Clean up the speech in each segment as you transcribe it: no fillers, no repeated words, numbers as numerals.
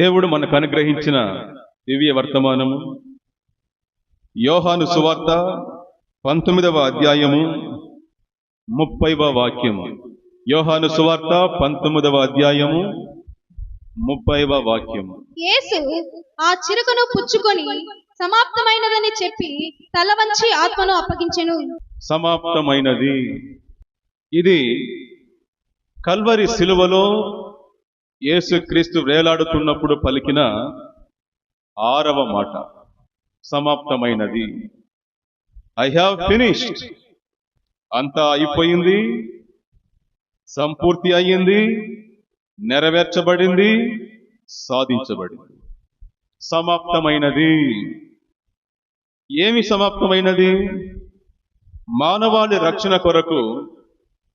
దేవుడు మనకు అనుగ్రహించిన దివ్య వర్తమానము యోహాను సువార్త 19వ అధ్యాయము 30వ వాక్యము. యోహాను సువార్త 19వ అధ్యాయము 30వ వాక్యము. యేసు ఆ చిరుకను పుచ్చుకొని సమాప్తమైనదని చెప్పి తల వంచి ఆత్మను అప్పగించెను. సమాప్తమైనది. ఇది కల్వరి శిలువలో యేసుక్రీస్తు వేలాడుతున్నప్పుడు పలికిన 6వ మాట. సమాప్తమైనది. I have finished. అంతా అయిపోయింది, సంపూర్తి అయ్యింది, నెరవేర్చబడింది, సాధించబడింది. సమాప్తమైనది. ఏమి సమాప్తమైనది? మానవాళి రక్షణ కొరకు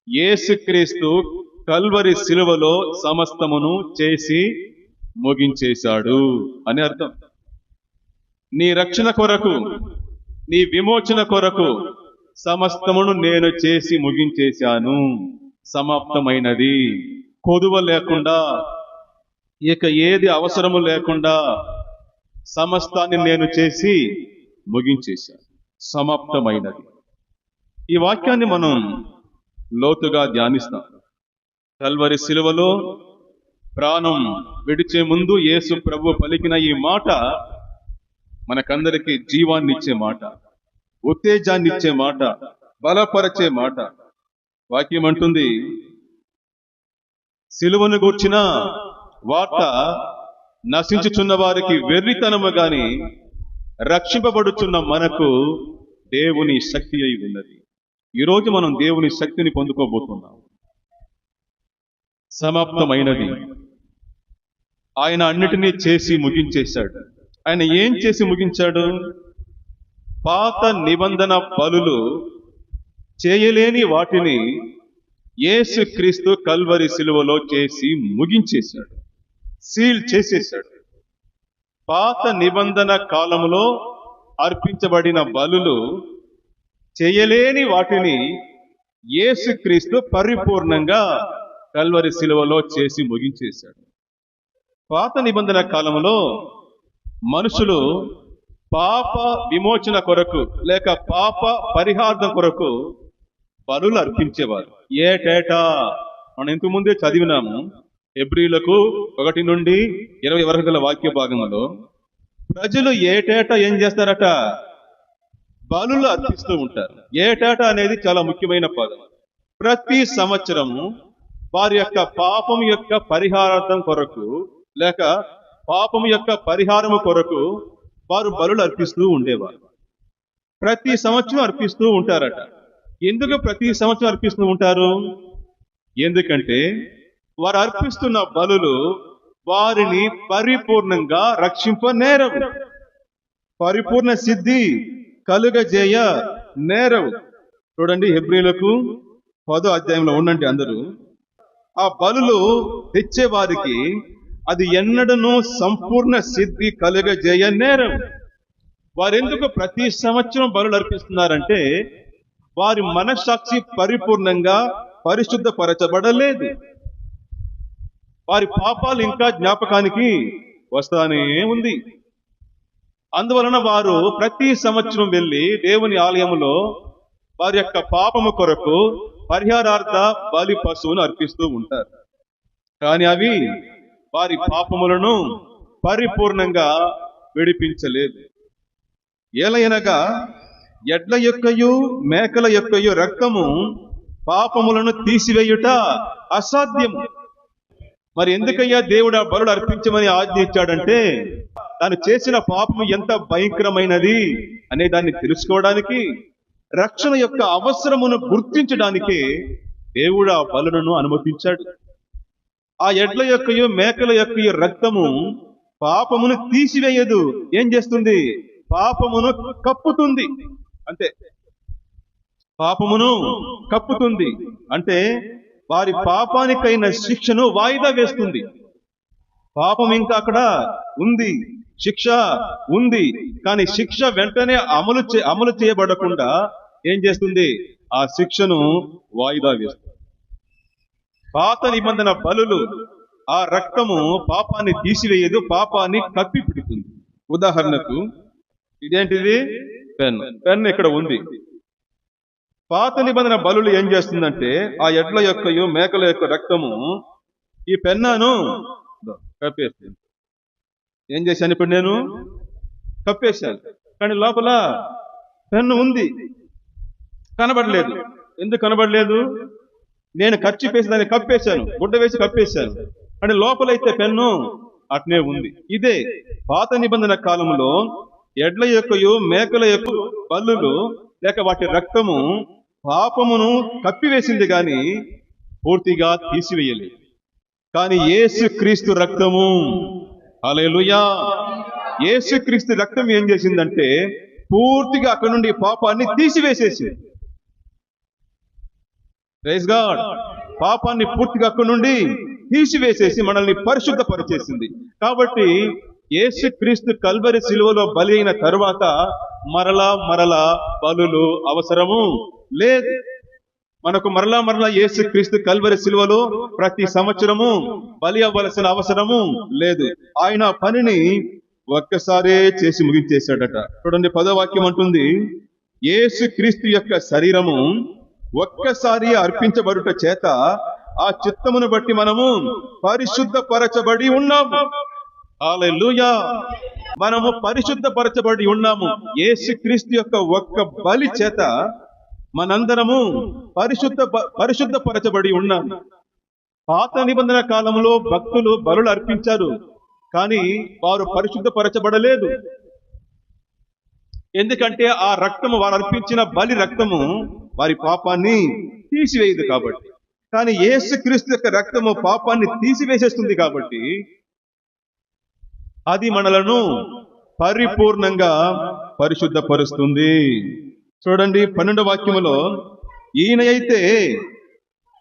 యేసుక్రీస్తు కల్వరి శిలువలో సమస్తమును చేసి ముగించేశాడు అని అర్థం. నీ రక్షణ కొరకు, నీ విమోచన కొరకు సమస్తమును నేను చేసి ముగించేశాను. సమాప్తమైనది. కొదువ లేకుండా, ఇక ఏది అవసరము లేకుండా సమస్తాన్ని నేను చేసి ముగించేశాను. సమాప్తమైనది. ఈ వాక్యాన్ని మనం లోతుగా ధ్యానిస్తాం. కల్వరి శిలువలో ప్రాణం విడిచే ముందు యేసు ప్రభు పలికిన ఈ మాట మనకందరికీ జీవాన్ని ఇచ్చే మాట, ఉత్తేజాన్ని ఇచ్చే మాట, బలపరచే మాట. వాక్యం అంటుంది, శిలువను గూర్చిన వార్త నశించుచున్న వారికి వెర్రితనము గాని రక్షింపబడుచున్న మనకు దేవుని శక్తి అయి ఉన్నది. ఈరోజు మనం దేవుని శక్తిని పొందుకోబోతున్నాం. సమాప్తమైనది. ఆయన అన్నిటినీ చేసి ముగించేశాడు. ఆయన ఏం చేసి ముగించాడు? పాత నిబంధన బలులు చేయలేని వాటిని యేసుక్రీస్తు కల్వరి శిలువలో చేసి ముగించేశాడు. సీల్ చేసేశాడు. పాత నిబంధన కాలంలో అర్పించబడిన బలులు చేయలేని వాటిని యేసుక్రీస్తు పరిపూర్ణంగా కల్వరి శిలువలో చేసి ముగించేశాడు. పాత నిబంధన కాలంలో మనుషులు పాప విమోచన కొరకు లేక పాప పరిహారం కొరకు బలులు అర్పించేవారు. ఏటేటా మనం ఇంతకు ముందే చదివినాము. హెబ్రీలకు 1 నుండి 20 వరకు గల వాక్య భాగంలో ప్రజలు ఏటేటా ఏం చేస్తారట? బలులు అర్పిస్తూ ఉంటారు. ఏటేటా అనేది చాలా ముఖ్యమైన పదం. ప్రతి సంవత్సరము వారి యొక్క పాపం యొక్క పరిహారార్థం కొరకు లేక పాపం యొక్క పరిహారము కొరకు వారు బలులు అర్పిస్తూ ఉండేవారు. ప్రతి సంవత్సరం అర్పిస్తూ ఉంటారట. ఎందుకు ప్రతి సంవత్సరం అర్పిస్తూ ఉంటారు? ఎందుకంటే వారు అర్పిస్తున్న బలులు వారిని పరిపూర్ణంగా రక్షింపనేరవు, పరిపూర్ణ సిద్ధి కలుగజేయ నేరవు. చూడండి, హెబ్రీలకు 10వ అధ్యాయంలో ఉండండి అందరూ. ఆ బలులు తెచ్చేవారికి అది ఎన్నడనూ సంపూర్ణ సిద్ధి కలుగజేయ నేరవు. వారెందుకు ప్రతి సంవత్సరం బలులు అర్పిస్తున్నారంటే వారి మనస్సాక్షి పరిపూర్ణంగా పరిశుద్ధపరచబడలేదు. వారి పాపాలు ఇంకా జ్ఞాపకానికి వస్తానే ఉంది. అందువలన వారు ప్రతి సంవత్సరం వెళ్ళి దేవుని ఆలయంలో వారి యొక్క పాపము కొరకు పరిహారార్థ బలి పశువును అర్పిస్తూ ఉంటారు. కానీ అవి వారి పాపములను పరిపూర్ణంగా విడిపించలేదు. ఏలయనగా ఎడ్ల యొక్కయు మేకల యొక్కయు రక్తము పాపములను తీసివేయుట అసాధ్యము. మరి ఎందుకయ్యా దేవుడు ఆ బలులు అర్పించమని ఆజ్ఞ ఇచ్చాడంటే తాను చేసిన పాపము ఎంత భయంకరమైనది అనే దాన్ని తెలుసుకోవడానికి, రక్షణ యొక్క అవసరమును గుర్తించడానికి దేవుడు ఆ బలులను అనుమతించాడు. ఆ ఎడ్ల యొక్కయు మేకల యొక్కయు రక్తము పాపమును తీసివేయదు. ఏం చేస్తుంది? పాపమును కప్పుతుంది. అంతే. పాపమును కప్పుతుంది అంటే వారి పాపానికైన శిక్షను వాయిదా వేస్తుంది. పాపం ఇంకా అక్కడ ఉంది, శిక్ష ఉంది, కానీ శిక్ష వెంటనే అమలు చేయబడకుండా ఏం చేస్తుంది? ఆ శిక్షను వాయిదా వేస్తుంది. పాత నిబంధన బలులు ఆ రక్తము పాపాన్ని తీసివేయదు, పాపాన్ని కప్పి పెడుతుంది. ఉదాహరణకు ఇదేంటిది? పెన్ ఇక్కడ ఉంది. పాత నిబంధన బలులు ఏం చేస్తుందంటే ఆ ఎడ్ల యొక్కయు మేకల యొక్క రక్తము ఈ పెన్నాను కప్పేస్తుంది. ఏం చేశాను ఇప్పుడు? నేను కప్పేశాను, కానీ లోపల పెన్ను ఉంది, కనబడలేదు. ఎందుకు కనబడలేదు? నేను ఖర్చు వేసి దాన్ని కప్పేశాను, గుడ్డ వేసి కప్పేశాను, కానీ లోపలైతే పెన్ను అట్నే ఉంది. ఇదే పాత నిబంధన కాలంలో ఎడ్ల యొక్కయు మేకల యొక్క బలులు లేక వాటి రక్తము పాపమును కప్పివేసింది గాని పూర్తిగా తీసివేయలేదు. కానీ యేసుక్రీస్తు రక్తము, హల్లెలూయా, యేసుక్రీస్తు రక్తం ఏం చేసిందంటే పూర్తిగా అక్కడ నుండి పాపాన్ని తీసివేసేసింది. Praise God. పాపాన్ని పూర్తిగా అక్కడ నుండి తీసివేసేసి మనల్ని పరిశుద్ధపరిచేసింది. కాబట్టి యేసుక్రీస్తు కల్వరి శిలువలో బలి అయిన తరువాత మరలా బలులు అవసరము లేదు. మనకు మరలా యేసుక్రీస్తు కల్వరి శిలువలో ప్రతి సంవత్సరము బలి అవ్వాల్సిన అవసరము లేదు. ఆయన పనిని ఒక్కసారే చేసి ముగించేశాడట. చూడండి 10వ వాక్యం అంటుంది, యేసుక్రీస్తు యొక్క శరీరము ఒక్కసారి అర్పించబడుట చేత ఆ చిత్తమును బట్టి మనము పరిశుద్ధపరచబడి ఉన్నాము. హల్లెలూయా. మనము పరిశుద్ధపరచబడి ఉన్నాము. యేసుక్రీస్తు యొక్క ఒక్క బలి చేత మనందరము పరిశుద్ధపరచబడి ఉన్నాము. పాత నిబంధన కాలంలో భక్తులు బలులు అర్పించారు, కానీ వారు పరిశుద్ధపరచబడలేదు. ఎందుకంటే ఆ రక్తము, వారు అర్పించిన బలి రక్తము వారి పాపాన్ని తీసివేయదు కాబట్టి. కానీ యేసుక్రీస్తు యొక్క రక్తము పాపాన్ని తీసివేసేస్తుంది కాబట్టి అది మనలను పరిపూర్ణంగా పరిశుద్ధపరుస్తుంది. చూడండి 12వ వాక్యములో, ఈయన అయితే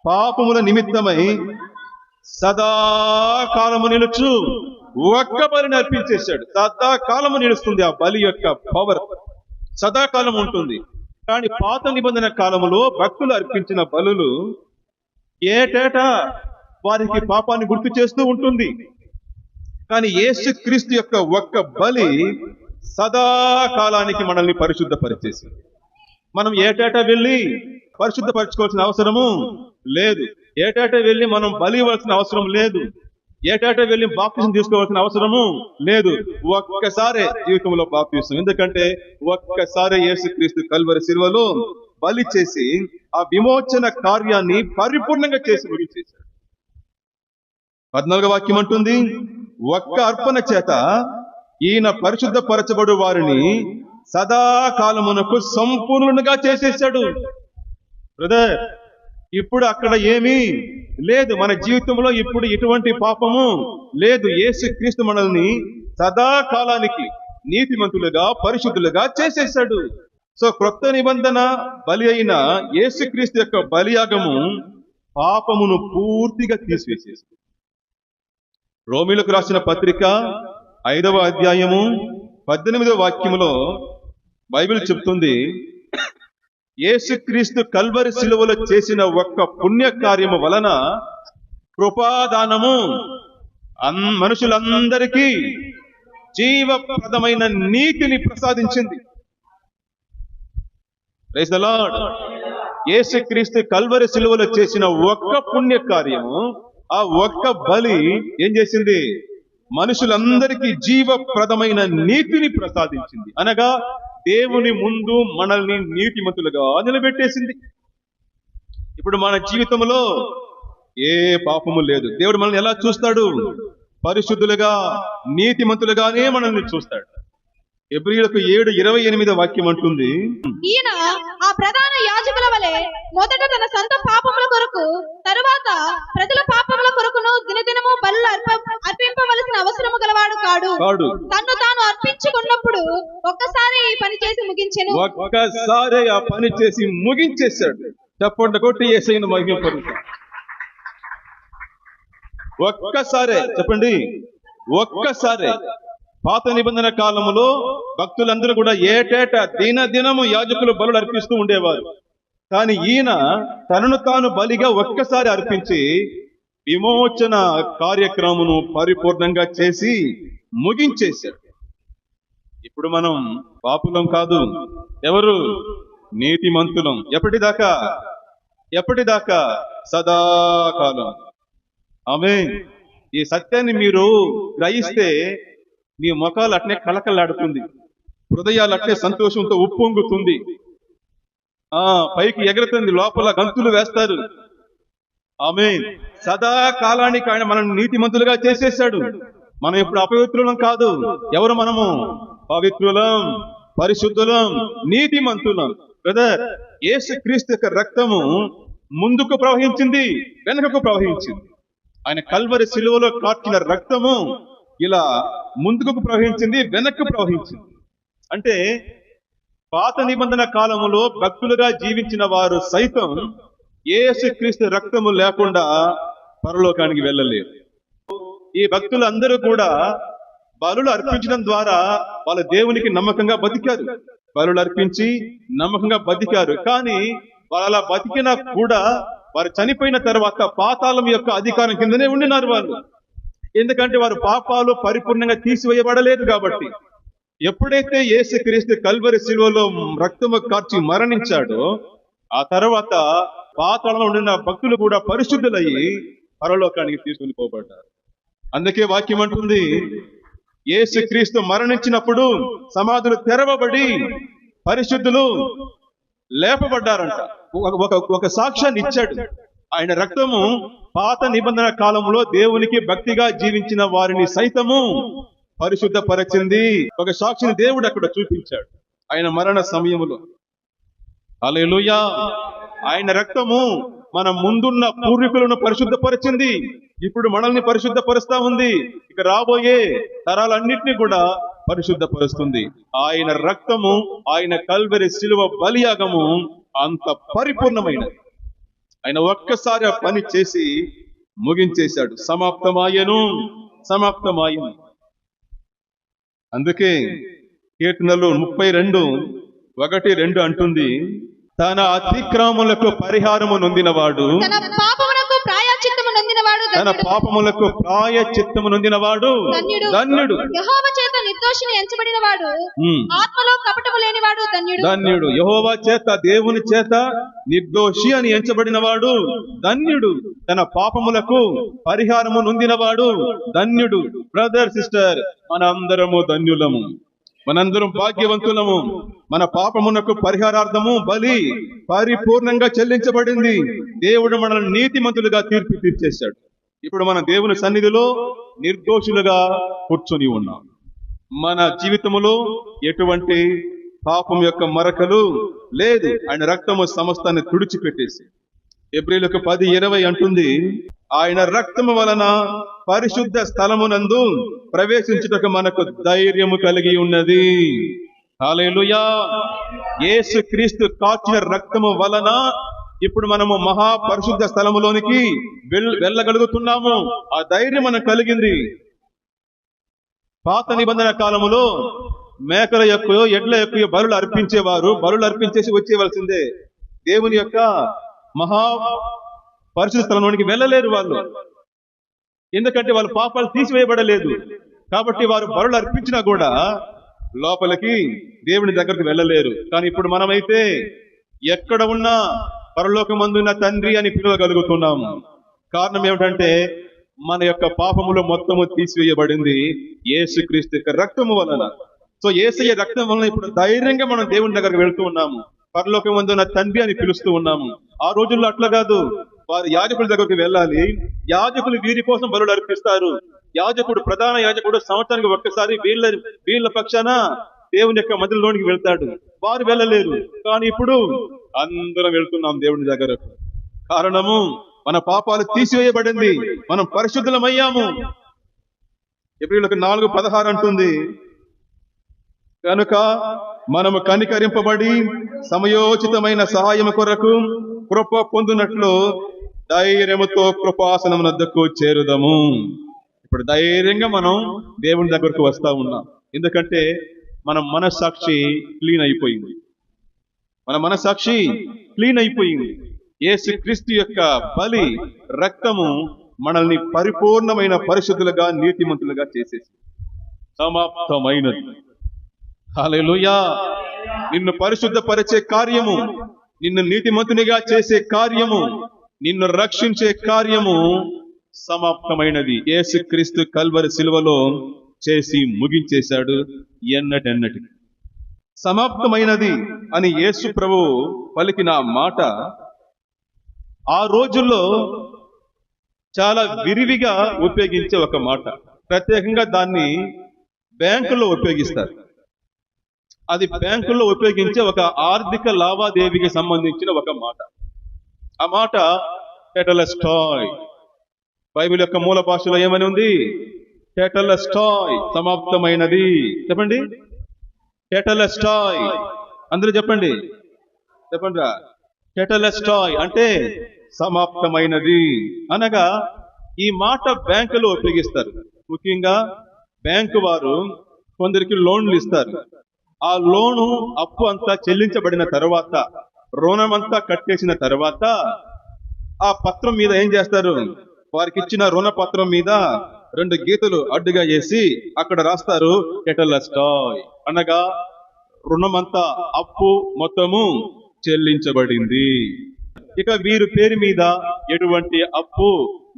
పాపముల నిమిత్తమై సదాకాలము నిలుచు ఒక్క బలిని అర్పించేశాడు. సదాకాలము నిలుస్తుంది ఆ బలి యొక్క పవర్, సదాకాలం ఉంటుంది. కానీ పాత నిబంధన కాలములో భక్తులు అర్పించిన బలులు ఏటేటా వారికి పాపాన్ని గుర్తు చేస్తూ ఉంటుంది. కానీ యేసుక్రీస్తు యొక్క ఒక్క బలి సదాకాలానికి మనల్ని పరిశుద్ధపరిచేసింది. మనం ఏటేటా వెళ్ళి పరిశుద్ధపరచుకోవాల్సిన అవసరము లేదు. ఏటేటా వెళ్ళి మనం బలి ఇవ్వాల్సిన అవసరం లేదు. ఏటేటా వెళ్ళి బాప్తిసం తీసుకోవాల్సిన అవసరము లేదు. ఒక్కసారే జీవితంలో బాప్తిసం. ఎందుకంటే ఒక్కసారి యేసుక్రీస్తు కల్వరి శిలువలో బలి చేసి ఆ విమోచన కార్యాన్ని పరిపూర్ణంగా చేసి ముగించేశాడు. 14వ వాక్యం అంటుంది, ఒక్క అర్పణ చేత ఈయన పరిశుద్ధపరచబడు వారిని సదాకాలమునకు సంపూర్ణంగా చేసేసాడు. బ్రదర్, ఇప్పుడు అక్కడ ఏమీ లేదు. మన జీవితంలో ఇప్పుడు ఎటువంటి పాపము లేదు. యేసుక్రీస్తు మనల్ని సదాకాలానికి నీతిమంతులుగా పరిశుద్ధులుగా చేసేసాడు. సో క్రొత్త నిబంధన బలి అయిన యేసుక్రీస్తు యొక్క బలియాగము పాపమును పూర్తిగా తీసివేసేసింది. రోమీలకు రాసిన పత్రిక 5వ అధ్యాయము 18వ వాక్యములో బైబిల్ చెప్తుంది, యేసుక్రీస్తు కల్వరి శిలువలో చేసిన ఒక్క పుణ్య కార్యము వలన కృపాదానము మనుషులందరికీ జీవప్రదమైన నీతిని ప్రసాదించింది. Praise the Lord. యేసుక్రీస్తు కల్వరి శిలువలో చేసిన ఒక్క పుణ్య కార్యము, ఆ ఒక్క బలి ఏం చేసింది? మనుషులందరికీ జీవప్రదమైన నీతిని ప్రసాదించింది. అనగా దేవుని ముందు మనల్ని నీతిమంతులుగా నిలబెట్టేసింది. ఇప్పుడు మన జీవితంలో ఏ పాపము లేదు. దేవుడు మనల్ని ఎలా చూస్తాడు? పరిశుద్ధులుగా, నీతిమంతులుగానే మనల్ని చూస్తాడు. హెబ్రీయులకు 7:28 వాక్యం అంటుంది, ఈయన ఆ ప్రధాన యాజకుల వలె మొదట తన సొంత పాపముల కొరకు, తరువాత ప్రజల పాపముల కొరకును దినదినము బలులు అర్పింపవలసిన అవసరము గలవాడు కాడు. తన్ను తాను అర్పించుకున్నప్పుడు ఒక్కసారి ఈ పని చేసి ముగించెను. ఒక్కసారి ఆ పని చేసి ముగించేశాడు. చప్పట్లు కొట్టి యేసయ్యను మహిమపరుస్తాం. ఒక్కసారే, చెప్పండి, ఒక్కసారే. పాత నిబంధన కాలంలో భక్తులందరూ కూడా ఏటేటా దినదినము యాజకులు బలులు అర్పిస్తూ ఉండేవారు. కానీ ఈయన తనను తాను బలిగా ఒక్కసారి అర్పించి విమోచన కార్యక్రమమును పరిపూర్ణంగా చేసి ముగించేశాడు. ఇప్పుడు మనం పాపులం కాదు, ఎవరు? నీతిమంతులం. ఎప్పటిదాకా? సదాకాలం. ఆమేన్. ఈ సత్యాన్ని మీరు గ్రహిస్తే మీ ముఖాలు అట్నే కళకళలాడుతుంది, హృదయాలు అట్నే సంతోషంతో ఉప్పొంగుతుంది, పైకి ఎగురుతుంది, లోపల గంతులు వేస్తారు. ఆమేన్. సదాకాలానికి ఆయన మనల్ని నీతిమంతులుగా చేసేశాడు. మనం ఇప్పుడు అపవిత్రులం కాదు. ఎవరు మనము? పవిత్రులం, పరిశుద్ధులం, నీతిమంతులం. బ్రదర్, యేసుక్రీస్తు యొక్క రక్తము ముందుకు ప్రవహించింది, వెనుకకు ప్రవహించింది. ఆయన కల్వరి శిలువలో కార్చిన రక్తము ఇలా ముందుకు ప్రవహించింది, వెనక్కు ప్రవహించింది. అంటే పాత నిబంధన కాలములో భక్తులుగా జీవించిన వారు సైతం యేసుక్రీస్తు రక్తము లేకుండా పరలోకానికి వెళ్ళలేరు. ఈ భక్తులందరూ కూడా బలులు అర్పించడం ద్వారా వాళ్ళ దేవునికి నమ్మకంగా బతికారు. బలులు అర్పించి నమ్మకంగా బతికారు. కానీ వాళ్ళు అలా బతికినా కూడా వారు చనిపోయిన తర్వాత పాతాళం యొక్క అధికారం కిందనే ఉండినారు వాళ్ళు. ఎందుకంటే వారు పాపాలు పరిపూర్ణంగా తీసివేయబడలేదు కాబట్టి. ఎప్పుడైతే యేసుక్రీస్తు కల్వరి శిలువలో రక్తము కార్చి మరణించాడో ఆ తర్వాత పాతాళంలో ఉండిన భక్తులు కూడా పరిశుద్ధులయ్యి పరలోకానికి తీసుకుని పోబడ్డారు. అందుకే వాక్యం అంటుంది, యేసుక్రీస్తు మరణించినప్పుడు సమాధులు తెరవబడి పరిశుద్ధులు లేపబడ్డారంట. ఒక సాక్ష్యాన్ని ఇచ్చాడు. ఆయన రక్తము పాత నిబంధన కాలంలో దేవునికి భక్తిగా జీవించిన వారిని సైతము పరిశుద్ధపరచింది. ఒక సాక్షిని దేవుడు అక్కడ చూపించాడు ఆయన మరణ సమయములో. హల్లెలూయా. ఆయన రక్తము మన ముందున్న పూర్వీకులను పరిశుద్ధపరిచింది, ఇప్పుడు మనల్ని పరిశుద్ధపరుస్తా ఉంది, ఇక రాబోయే తరాలన్నింటినీ కూడా పరిశుద్ధపరుస్తుంది. ఆయన రక్తము, ఆయన కల్వరి శిలువ బలియాగము అంత పరిపూర్ణమైనది. ఆయన ఒక్కసారి ఆ పని చేసి ముగించేశాడు. సమాప్తమాయను. అందుకే కీర్తనలు 32:1-2 అంటుంది, తన అతిక్రమములకు పరిహారము నొందినవాడు, తన పాపములకు ప్రాయశ్చిత్తము నొందినవాడు ధన్యుడు. యెహోవా చేత నిర్దోషిని ఎంచబడిన వాడు, ఆత్మలో కపటము లేనివాడు ధన్యుడు. యెహోవా చేత, దేవుని చేత నిర్దోషి అని ఎంచబడిన వాడు ధన్యుడు. తన పాపములకు పరిహారము నొందినవాడు ధన్యుడు. బ్రదర్, సిస్టర్, మనందరము ధన్యులము, మనందరం భాగ్యవంతులము. మన పాపమునకు పరిహారార్థము బలి పరిపూర్ణంగా చెల్లించబడింది. దేవుడు మనల్ని నీతిమంతులుగా తీర్పు తీర్చేశాడు. ఇప్పుడు మన దేవుని సన్నిధిలో నిర్దోషులుగా కూర్చొని ఉన్నాం. మన జీవితములో ఎటువంటి పాపం యొక్క మరకలు లేదు. ఆయన రక్తము సమస్తాన్ని తుడిచిపెట్టేసి. హెబ్రీయులకు 10:20 అంటుంది, ఆయన రక్తము వలన పరిశుద్ధ స్థలమునందు ప్రవేశించుటకు మనకు ధైర్యము కలిగి ఉన్నది. హల్లెలూయా. యేసుక్రీస్తు కార్చిన రక్తము వలన ఇప్పుడు మనము మహా పరిశుద్ధ స్థలములోనికి వెళ్ళగలుగుతున్నాము. ఆ ధైర్యం మనకు కలిగింది. పాత నిబంధన కాలములో మేకల యొక్క, ఎడ్ల యొక్క బలులు అర్పించేవారు. బలులు అర్పించేసి వచ్చేవలసిందే. దేవుని యొక్క మహా పరిశుద్ధ స్థలంలోనికి వెళ్ళలేరు వాళ్ళు. ఎందుకంటే వాళ్ళ పాపాలు తీసివేయబడలేదు కాబట్టి వారు బలులు అర్పించినా కూడా లోపలికి దేవుని దగ్గరకు వెళ్ళలేరు. కానీ ఇప్పుడు మనమైతే ఎక్కడ ఉన్నా పరలోకమందున్న తండ్రి అని పిలవగలుగుతున్నాము. కారణం ఏమిటంటే మన యొక్క పాపములు మొత్తము తీసివేయబడింది యేసుక్రీస్తు యొక్క రక్తము వలన. సో యేసయ్య రక్తం వలన ఇప్పుడు ధైర్యంగా మనం దేవుని దగ్గరకు వెళ్తూ ఉన్నాము. పరలోకమందున్న తండ్రి అని పిలుస్తూ ఉన్నాము. ఆ రోజుల్లో అట్లా కాదు. వారు యాజకుల దగ్గరకు వెళ్ళాలి. యాజకులు వీరి కోసం బలులు అర్పిస్తారు. యాజకుడు, ప్రధాన యాజకుడు సంవత్సరానికి ఒక్కసారి వీళ్ళ పక్షాన దేవుని యొక్క మందిరంలోనికి వెళ్తాడు. వారు వెళ్ళలేరు. కానీ ఇప్పుడు అందరం వెళ్తున్నాం దేవుని దగ్గరకు. కారణము మన పాపాలు తీసివేయబడింది, మనం పరిశుద్ధులమయ్యాము. హెబ్రీయులకు 4:16 అంటుంది, కనుక మనము కనికరింపబడి సమయోచితమైన సహాయం కొరకు కృప పొందునట్లు ధైర్యముతో కృపాసనం వద్దకు చేరుదము. ఇప్పుడు ధైర్యంగా మనం దేవుని దగ్గరకు వస్తా ఉన్నాం. ఎందుకంటే మన మనస్సాక్షి క్లీన్ అయిపోయింది. యేసుక్రీస్తు యొక్క బలి రక్తము మనల్ని పరిపూర్ణమైన పరిశుద్ధులుగా నీతిమంతులుగా చేసేసి సమాప్తమైనది. హల్లెలూయా. నిన్ను పరిశుద్ధపరిచే కార్యము, నిన్ను నీతిమంతునిగా చేసే కార్యము, నిన్ను రక్షించే కార్యము సమాప్తమైనది. యేసుక్రీస్తు కల్వరి శిలువలో చేసి ముగించేశాడు ఎన్నటెన్నటికి. సమాప్తమైనది అని యేసు ప్రభు పలికిన మాట ఆ రోజుల్లో చాలా విరివిగా ఉపయోగించే ఒక మాట. ప్రత్యేకంగా దాన్ని బ్యాంకుల్లో ఉపయోగిస్తారు. అది బ్యాంకుల్లో ఉపయోగించే ఒక ఆర్థిక లావాదేవీకి సంబంధించిన ఒక మాట. ఆ మాట టెటెలస్టాయ్. బైబిల్ యొక్క మూల భాషలో ఏమని ఉంది? టెటెలస్టాయ్, సమాప్తమైనది. చెప్పండి, టెటెలస్టాయ్. అందరూ చెప్పండి, చెప్పండి రా. టెటెలస్టాయ్ అంటే సమాప్తమైనది అనగా ఈ మాట బ్యాంకులో ఉపయోగిస్తారు. ముఖ్యంగా బ్యాంకు వారు కొందరికి లోన్లు ఇస్తారు. ఆ లోను అప్పు అంతా చెల్లించబడిన తర్వాత, రుణమంతా కట్టేసిన తర్వాత ఆ పత్రం మీద ఏం చేస్తారు? వారికి ఇచ్చిన రుణ పత్రం మీద 2 గీతలు అడ్డుగా వేసి అక్కడ రాస్తారు టెటెలస్టాయ్, అనగా రుణమంతా, అప్పు మొత్తము చెల్లించబడింది. ఇక వీరి పేరు మీద ఎటువంటి అప్పు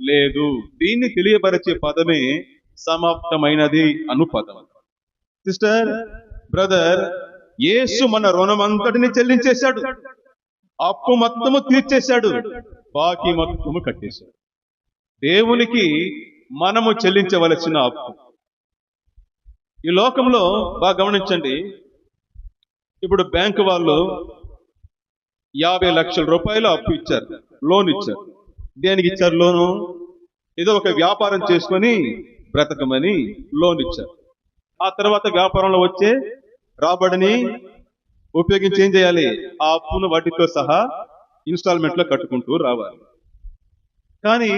లేదు. దీన్ని తెలియపరిచే పదమే సమాప్తమైనది అను పదం. సిస్టర్, బ్రదర్, యేసు మన రుణమంతటిని చెల్లించేశాడు, అప్పు మొత్తము తీర్చేశాడు, బాకీ మొత్తము కట్టేశాడు. దేవునికి మనము చెల్లించవలసిన అప్పు. ఈ లోకంలో బాగా గమనించండి, ఇప్పుడు బ్యాంకు వాళ్ళు 50 లక్షల రూపాయలు అప్పు ఇచ్చారు, లోన్ ఇచ్చారు. దేనికి ఇచ్చారు లోను? ఏదో ఒక వ్యాపారం చేసుకొని బ్రతకమని లోన్ ఇచ్చారు. ఆ తర్వాత వ్యాపారంలో వచ్చే రాబడిని ఉపయోగించి ఏం చేయాలి? ఆ అప్పును వడ్డీతో సహా ఇన్స్టాల్మెంట్ లో కట్టుకుంటూ రావాలి. కానీ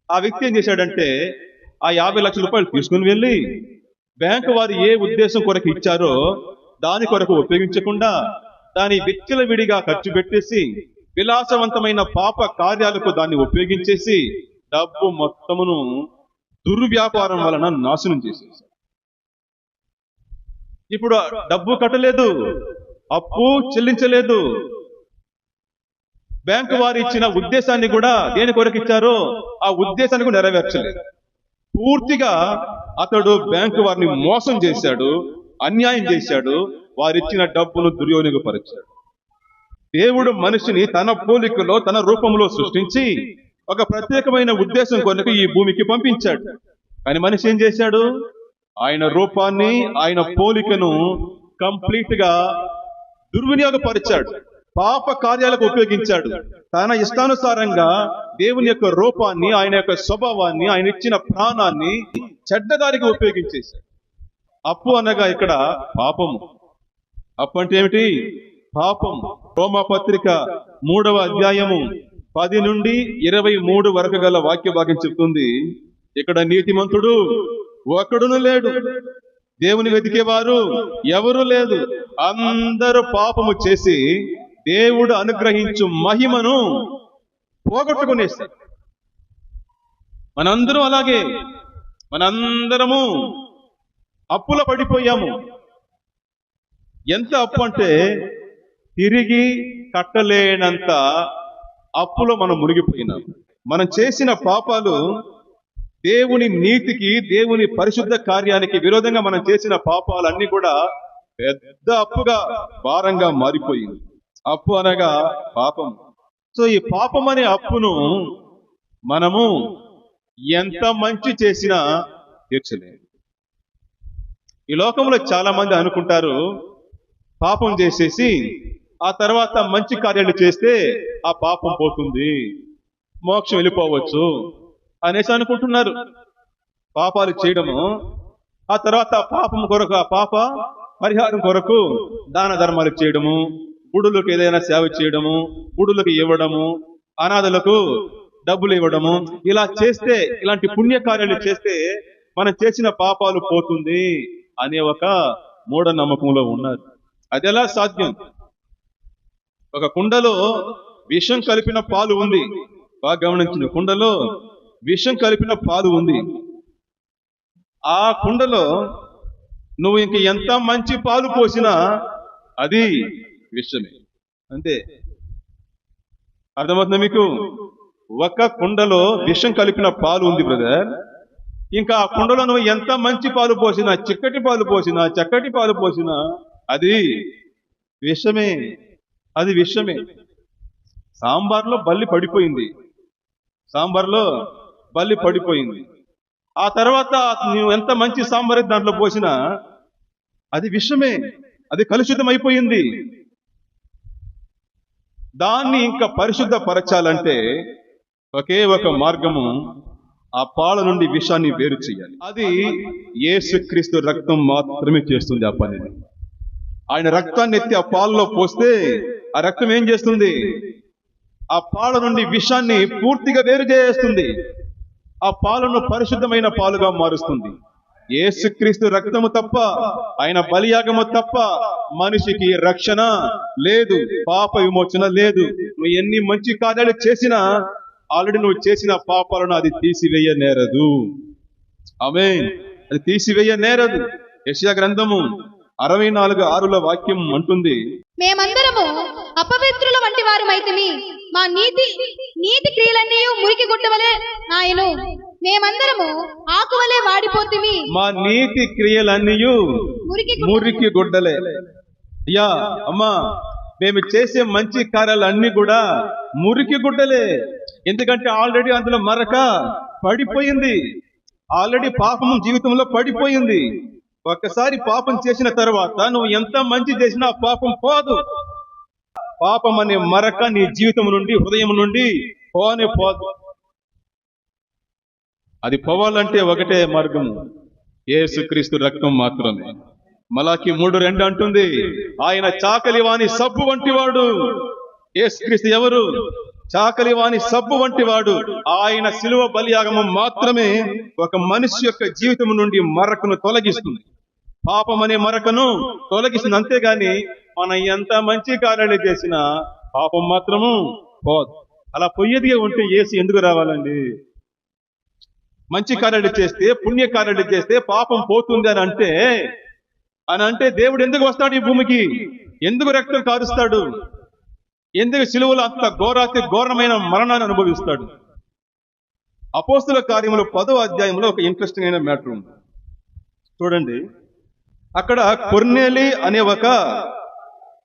ఆ వ్యక్తి ఏం చేశాడంటే ఆ 50 లక్షల రూపాయలు తీసుకుని వెళ్ళి బ్యాంకు వారు ఏ ఉద్దేశం కొరకు ఇచ్చారో దాని కొరకు ఉపయోగించకుండా దాని విచ్చలవిడిగా ఖర్చు పెట్టేసి విలాసవంతమైన పాప కార్యాలకు దాన్ని ఉపయోగించేసి డబ్బు మొత్తమును దుర్వ్యాపారం వలన నాశనం చేసేసారు. ఇప్పుడు డబ్బు కట్టలేదు, అప్పు చెల్లించలేదు, బ్యాంకు వారు ఇచ్చిన ఉద్దేశాన్ని కూడా దేని కొరకు ఇచ్చారో ఆ ఉద్దేశాన్ని కూడా నెరవేర్చలేదు. పూర్తిగా అతడు బ్యాంకు వారిని మోసం చేశాడు, అన్యాయం చేశాడు, వారిచ్చిన డబ్బును దుర్వినియోగపరిచాడు. దేవుడు మనిషిని తన పోలికలో తన రూపంలో సృష్టించి ఒక ప్రత్యేకమైన ఉద్దేశం కొరకు ఈ భూమికి పంపించాడు. కానీ మనిషి ఏం చేశాడు? ఆయన రూపాన్ని, ఆయన పోలికను కంప్లీట్ గా దుర్వినియోగపరిచాడు, పాప కార్యాలకు ఉపయోగించాడు. తన ఇష్టానుసారంగా దేవుని యొక్క రూపాన్ని, ఆయన యొక్క స్వభావాన్ని, ఆయన ఇచ్చిన ప్రాణాన్ని చెడ్డదారికి ఉపయోగించేశాడు. అప్పు అనగా ఇక్కడ పాపము. అప్పు అంటే ఏమిటి? పాపం. రోమాపత్రిక 3వ అధ్యాయము 10 నుండి 23 వరకు గల వాక్య భాగం చెప్తుంది, ఇక్కడ నీతిమంతుడు ఒక్కడును లేడు, దేవుని వెతికేవారు ఎవరు లేదు, అందరూ పాపము చేసి దేవుడు అనుగ్రహించు మహిమను పోగొట్టుకునేస్తారు. మనందరం అలాగే, మనందరము అప్పులో పడిపోయాము. ఎంత అప్పు అంటే తిరిగి కట్టలేనంత అప్పులో మనం మునిగిపోయినాం. మనం చేసిన పాపాలు దేవుని నీతికి, దేవుని పరిశుద్ధ కార్యానికి విరోధంగా మనం చేసిన పాపాలన్నీ కూడా పెద్ద అప్పుగా, భారంగా మారిపోయింది. అప్పు అనగా పాపం. సో ఈ పాపం అనే అప్పును మనము ఎంత మంచి చేసినా తీర్చలేము. ఈ లోకంలో చాలా మంది అనుకుంటారు, పాపం చేసేసి ఆ తర్వాత మంచి కార్యాలు చేస్తే ఆ పాపం పోతుంది, మోక్షం వెళ్ళిపోవచ్చు అనేసి అనుకుంటున్నారు. పాపాలు చేయడము, ఆ తర్వాత పాపం కొరకు, ఆ పాప పరిహారం కొరకు దాన ధర్మాలు చేయడము, గుడులకు ఏదైనా సేవ చేయడము, గుడులకు ఇవ్వడము, అనాథలకు డబ్బులు ఇవ్వడము, ఇలా చేస్తే, ఇలాంటి పుణ్యకార్యాలు చేస్తే మనం చేసిన పాపాలు పోతుంది అనే ఒక మూఢనమ్మకంలో ఉన్నారు. అది ఎలా సాధ్యం? ఒక కుండలో విషం కలిపిన పాలు ఉంది, బాగా గమనించిన, కుండలో విషం కలిపిన పాలు ఉంది. ఆ కుండలో నువ్వు ఇంక ఎంత మంచి పాలు పోసినా అది విషమే. అంతే. అర్థమవుతుందా మీకు? ఒక కుండలో విషం కలిపిన పాలు ఉంది బ్రదర్. ఇంకా ఆ కుండలో నువ్వు ఎంత మంచి పాలు పోసినా, చిక్కటి పాలు పోసినా, చక్కటి పాలు పోసినా అది విషమే. అది విషమే. సాంబార్లో బల్లి పడిపోయింది. సాంబార్లో బల్లి పడిపోయింది. ఆ తర్వాత నువ్వు ఎంత మంచి సాంబార్ దాంట్లో పోసినా అది విషమే. అది కలుషితం అయిపోయింది. దాన్ని ఇంకా పరిశుద్ధపరచాలంటే ఒకే ఒక మార్గము, ఆ పాల నుండి విషాన్ని వేరు చేయాలి. అది యేసుక్రీస్తు రక్తం మాత్రమే చేస్తుంది ఆ పనిని. ఆయన రక్తాన్ని ఎత్తి ఆ పాలలో పోస్తే ఆ రక్తం ఏం చేస్తుంది? ఆ పాల నుండి విషాన్ని పూర్తిగా వేరు చేస్తుంది. ఆ పాలను పరిశుద్ధమైన పాలుగా మారుస్తుంది. యేసుక్రీస్తు రక్తము తప్ప, ఆయన బలియాగము తప్ప మనిషికి రక్షణ లేదు, పాప విమోచన లేదు. నువ్వు ఎన్ని మంచి కార్యాలు చేసినా ఆల్రెడీ నువ్వు చేసిన పాపాలను అది తీసివేయనేరదు. ఆమేన్. అది తీసివేయనేరదు. యెషయా గ్రంథము 64:6 వాక్యం అంటుంది, మేమందరము అపవిత్రుల వంటి వారమైతిమి, మా నీతి క్రియలన్నీ మురికి గుడ్డవలే నాయను, మేమందరము ఆకువలే వాడిపోతిమి, మా నీతి క్రియలన్నీ మురికి గుడ్డలే. అయ్యా అమ్మా, మేము చేసే మంచి కార్యాలన్నీ కూడా మురికి గుడ్డలే. ఎందుకంటే ఆల్రెడీ అందులో మరక పడిపోయింది. ఆల్రెడీ పాపం జీవితంలో పడిపోయింది. ఒక్కసారి పాపం చేసిన తర్వాత నువ్వు ఎంత మంచి చేసినా పాపం పోదు. పాపం అనే మరక నీ జీవితం నుండి, హృదయం నుండి పోనే పోదు. అది పోవాలంటే ఒకటే మార్గము, యేసుక్రీస్తు రక్తం మాత్రమే. మలాకి 3:2 అంటుంది, ఆయన చాకలివాని సబ్బు వంటివాడు. యేసుక్రీస్తు ఎవరు? చాకలివాని సబ్బు వంటివాడు. ఆయన శిలువ బలియాగము మాత్రమే ఒక మనిషి యొక్క జీవితం నుండి మరకను తొలగిస్తుంది. పాపం అనే మరకను తొలగిస్తుంది. అంతేగాని మనం ఎంత మంచి కార్యాలు చేసినా పాపం మాత్రము పోదు. అలా పొయ్యేదిగా ఉంటే యేసు ఎందుకు రావాలండి? మంచి కార్యాలు చేస్తే, పుణ్య కార్యాలు చేస్తే పాపం పోతుంది అని అంటే దేవుడు ఎందుకు వస్తాడు ఈ భూమికి? ఎందుకు రక్తం కారుస్తాడు? ఎందుకు సిలువలో అంత ఘోరమైన మరణాన్ని అనుభవిస్తాడు? అపోస్తుల కార్యములు 10వ అధ్యాయంలో ఒక ఇంట్రెస్టింగ్ అయిన మ్యాటర్ ఉంది. చూడండి, అక్కడ కొర్నేలి అనే ఒక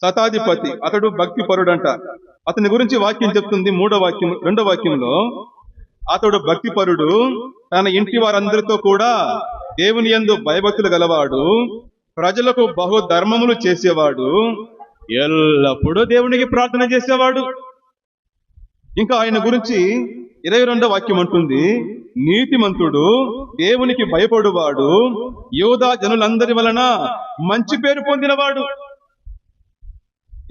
శతాధిపతి, అతడు భక్తి పరుడంట. అతని గురించి వాక్యం చెప్తుంది 2వ వాక్యంలో, అతడు భక్తి పరుడు, తన ఇంటి వారందరితో కూడా దేవుని యందు భయభక్తులు గలవాడు, ప్రజలకు బహుధర్మములు చేసేవాడు, ఎల్లప్పుడూ దేవునికి ప్రార్థన చేసేవాడు. ఇంకా ఆయన గురించి 22వ వాక్యం అంటుంది, నీతిమంతుడు, దేవునికి భయపడువాడు, యూదా జనులందరి వలన మంచి పేరు పొందినవాడు.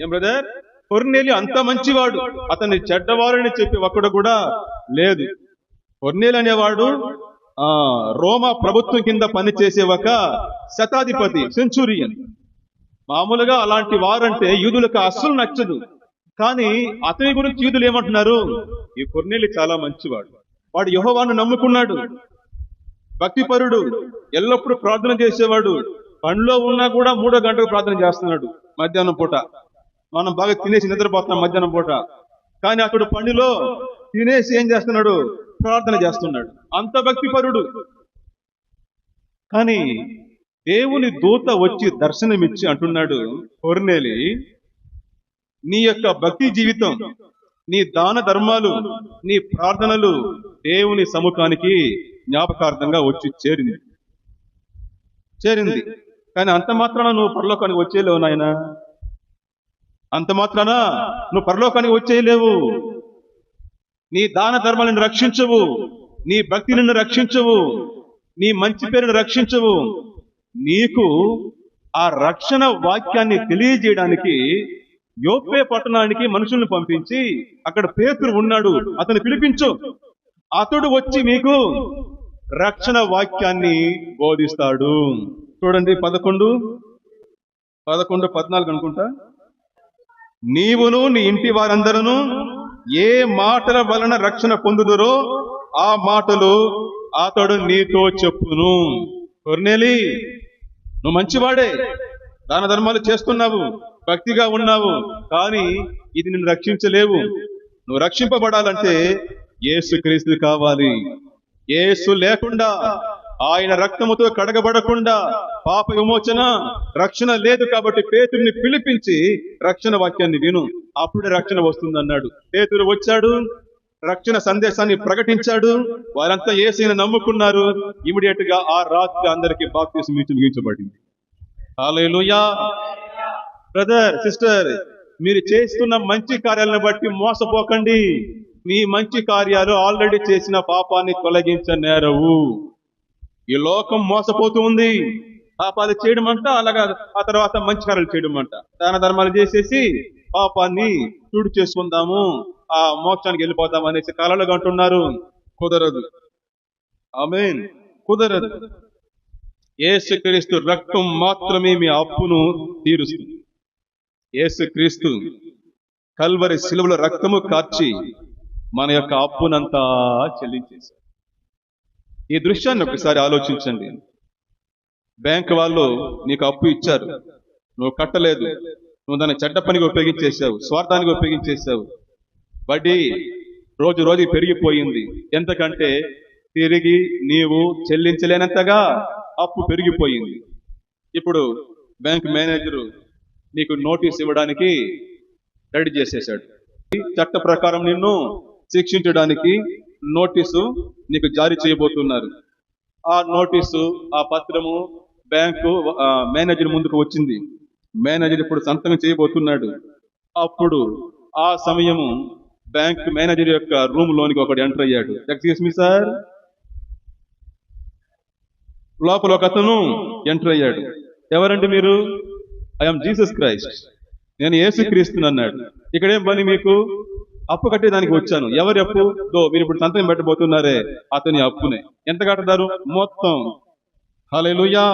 ఏం బ్రదర్? కొర్నేలి అంత మంచివాడు, అతన్ని చెడ్డవారని చెప్పి ఒక్కడు కూడా లేదు. కొర్నేలి అనేవాడు రోమా ప్రభుత్వం కింద పనిచేసే ఒక శతాధిపతి, సెంచురియన్. మామూలుగా అలాంటి వారంటే యూదులకు అస్సలు నచ్చదు. కానీ అతని గురించి యూదులు ఏమంటున్నారు? ఈ కొర్నేలి చాలా మంచివాడు, వాడు యెహోవాను నమ్ముకున్నాడు, భక్తిపరుడు, ఎల్లప్పుడూ ప్రార్థన చేసేవాడు, పనిలో ఉన్నా కూడా 3వ గంటకు ప్రార్థన చేస్తున్నాడు మధ్యాహ్నం పూట. మనం బాగా తినేసి నిద్రపోతున్నాం మధ్యాహ్నం పూట, కానీ అతడు పనిలో తినేసి ఏం చేస్తున్నాడు? ప్రార్థన చేస్తున్నాడు. అంత భక్తిపరుడు. కానీ దేవుని దూత వచ్చి దర్శనమిచ్చి అంటున్నాడు, కొర్నేలి, నీ యొక్క భక్తి జీవితం, నీ దాన ధర్మాలు, నీ ప్రార్థనలు దేవుని సముఖానికి జ్ఞాపకార్థంగా వచ్చి చేరింది. కానీ అంత మాత్రాన నువ్వు పరలోకానికి వచ్చేయలేవు నాయన. అంత మాత్రాన నువ్వు పరలోకానికి వచ్చేయలేవు. నీ దాన ధర్మాలను రక్షించవు, నీ భక్తిని రక్షించవు, నీ మంచి పేరును రక్షించవు. నీకు ఆ రక్షణ వాక్యాన్ని తెలియజేయడానికి యోప్పే పట్టణానికి మనుషుల్ని పంపించి, అక్కడ పేతురు ఉన్నాడు, అతను పిలిపించు, అతడు వచ్చి మీకు రక్షణ వాక్యాన్ని బోధిస్తాడు. చూడండి 11:14 అనుకుంటా. నీవును నీ ఇంటి వారందరూ ఏ మాటల వలన రక్షణ పొందుదురో ఆ మాటలు అతడు నీతో చెప్పును. కొర్నేలి, నువ్వు మంచివాడే, దాన ధర్మాలు చేస్తున్నావు, భక్తిగా ఉన్నావు, కానీ ఇది నిన్ను రక్షించలేవు. నువ్వు రక్షింపబడాలంటే యేసుక్రీస్తు కావాలి. యేసు లేకుండా, ఆయన రక్తముతో కడగబడకుండా పాప విమోచన, రక్షణ లేదు. కాబట్టి పేతురుని పిలిపించి రక్షణ వాక్యాన్ని విను, అప్పుడే రక్షణ వస్తుందన్నాడు. పేతురు వచ్చాడు, రక్షణ సందేశాన్ని ప్రకటించాడు. వారంతా యేసుని నమ్ముకున్నారు. ఇమిడియట్ గా ఆ రాత్రి అందరికీ బాప్తిసం ముగించబడింది. హల్లెలూయా. బ్రదర్, సిస్టర్, మీరు చేస్తున్న మంచి కార్యాలను బట్టి మోసపోకండి. మీ మంచి కార్యాలు ఆల్రెడీ చేసిన పాపాన్ని తొలగించనేరవు. ఈ లోకం మోసపోతూ ఉంది. పాపాలు చేయడం అంట, అలాగా ఆ తర్వాత మంచి కార్యాలు చేయడం అంట. దాన ధర్మాలు చేసేసి పాపాన్ని తుడి చేసుకుందాము, ఆ మోక్షానికి వెళ్ళిపోదాం అనేసి కలలుగా అంటున్నారు. కుదరదు. ఆమేన్. కుదరదు. యేసుక్రీస్తు రక్తం మాత్రమే మీ అప్పును తీరుస్తుంది. యేసుక్రీస్తు కల్వరి శిలువలో రక్తము కార్చి మన యొక్క అప్పునంతా చెల్లించేశారు. ఈ దృశ్యాన్ని ఒకసారి ఆలోచించండి. బ్యాంక్ వాళ్ళు నీకు అప్పు ఇచ్చారు, నువ్వు కట్టలేదు, నువ్వు దాన్ని చెడ్డ పనికి ఉపయోగించేసావు, స్వార్థానికి ఉపయోగించేసావు. వడ్డీ రోజు రోజు పెరిగిపోయింది. ఎంతకంటే తిరిగి నీవు చెల్లించలేనంతగా అప్పు పెరిగిపోయింది. ఇప్పుడు బ్యాంక్ మేనేజరు నీకు నోటీస్ ఇవ్వడానికి రెడీ చేసేసాడు. చట్ట ప్రకారం నిన్ను శిక్షించడానికి నోటీసు నీకు జారీ చేయబోతున్నారు. ఆ నోటీసు, ఆ పత్రము బ్యాంకు మేనేజర్ ముందుకు వచ్చింది. మేనేజర్ ఇప్పుడు సంతకం చేయబోతున్నాడు. అప్పుడు ఆ సమయము బ్యాంక్ మేనేజర్ యొక్క రూమ్ లోనికి ఒకడు ఎంటర్ అయ్యాడు. Excuse me sir. లోపల ఒక అతను ఎంటర్ అయ్యాడు. ఎవరండి మీరు? ఐఎమ్ జీసస్ క్రైస్ట్, నేను యేసుక్రీస్తుని అన్నాడు. ఇక్కడేం పని మీకు? అప్పు కట్టేదానికి వచ్చాను. ఎవరి అప్పు? మీరు ఇప్పుడు సంతకం పెట్టబోతున్నారే, అతని అప్పునే. ఎంత కట్టదారు? మొత్తం. హల్లెలూయా.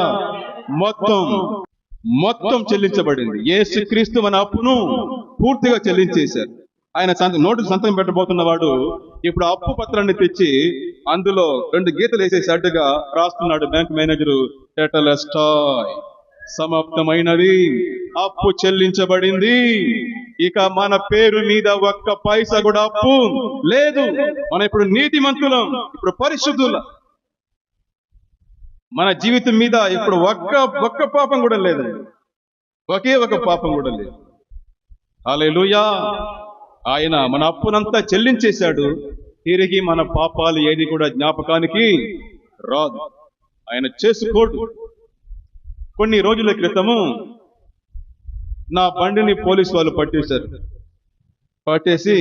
మొత్తం చెల్లించబడింది. యేసుక్రీస్తు మన అప్పును పూర్తిగా చెల్లించేశారు. ఆయన నోటు సంతకం పెట్టబోతున్నవాడు ఇప్పుడు అప్పు పత్రాన్ని తెచ్చి అందులో 2 గీతలు వేసేసి అడ్డుగా రాస్తున్నాడు. బ్యాంక్ మేనేజరు, టెటలెస్టాయ్, సమాప్తమైనది, అప్పు చెల్లించబడింది, ఇక మన పేరు మీద ఒక్క పైసా కూడా అప్పు లేదు. మనం ఇప్పుడు నీతిమంతులం, ఇప్పుడు పరిశుద్ధులం. మన జీవితం మీద ఇప్పుడు ఒక్క పాపం కూడా లేదండి. ఒకే ఒక పాపం కూడా లేదు. హల్లెలూయా. ఆయన మన అప్పునంతా చెల్లించేశాడు. తిరిగి మన పాపాలు ఏది కూడా జ్ఞాపకానికి రాదు. ఆయన చేసుకోడు. కొన్ని రోజుల క్రితము నా బండిని పోలీసు వాళ్ళు పట్టేసి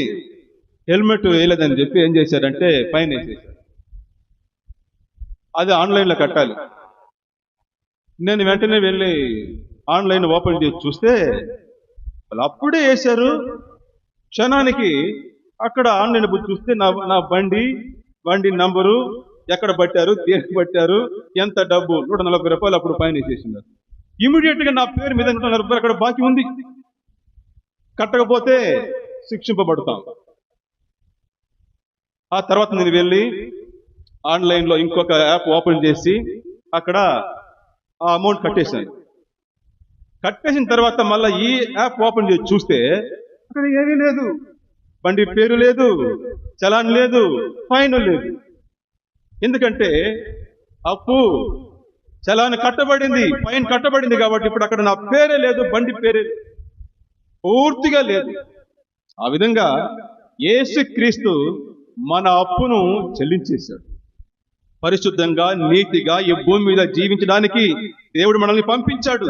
హెల్మెట్ వేయలేదని చెప్పి ఏం చేశారంటే ఫైన్ వేసేసారు. అది ఆన్లైన్లో కట్టాలి. నేను వెంటనే వెళ్ళి ఆన్లైన్ ఓపెన్ చేసి చూస్తే వాళ్ళు అప్పుడే వేశారు. క్షణానికి అక్కడ ఆన్లైన్ చూస్తే నా బండి నంబరు, ఎక్కడ పట్టారు, దేనికి పట్టారు, ఎంత డబ్బు, 140 రూపాయలు అప్పుడు ఫైన్ వేసేసినారు. ఇమీడియట్ గా నా పేరు మీద 140 రూపాయలు అక్కడ బాకీ ఉంది. కట్టకపోతే శిక్షింపబడతాం. ఆ తర్వాత నేను వెళ్ళి ఆన్లైన్ లో ఇంకొక యాప్ ఓపెన్ చేసి అక్కడ ఆ అమౌంట్ కట్టేశాను. కట్టేసిన తర్వాత మళ్ళీ ఈ యాప్ ఓపెన్ చేసి చూస్తే అక్కడ ఏమీ లేదు. బండి పేరు లేదు, చలాన్ లేదు, ఫైన్ లేదు. ఎందుకంటే అప్పు చలాన్ కట్టబడింది, ఫైన్ కట్టబడింది కాబట్టి ఇప్పుడు అక్కడ నా పేరే లేదు, బండి పేరే పూర్తిగా లేదు. ఆ విధంగా యేసుక్రీస్తు మన అప్పును చెల్లించేశాడు. పరిశుద్ధంగా, నీతిగా ఈ భూమి మీద జీవించడానికి దేవుడు మనల్ని పంపించాడు.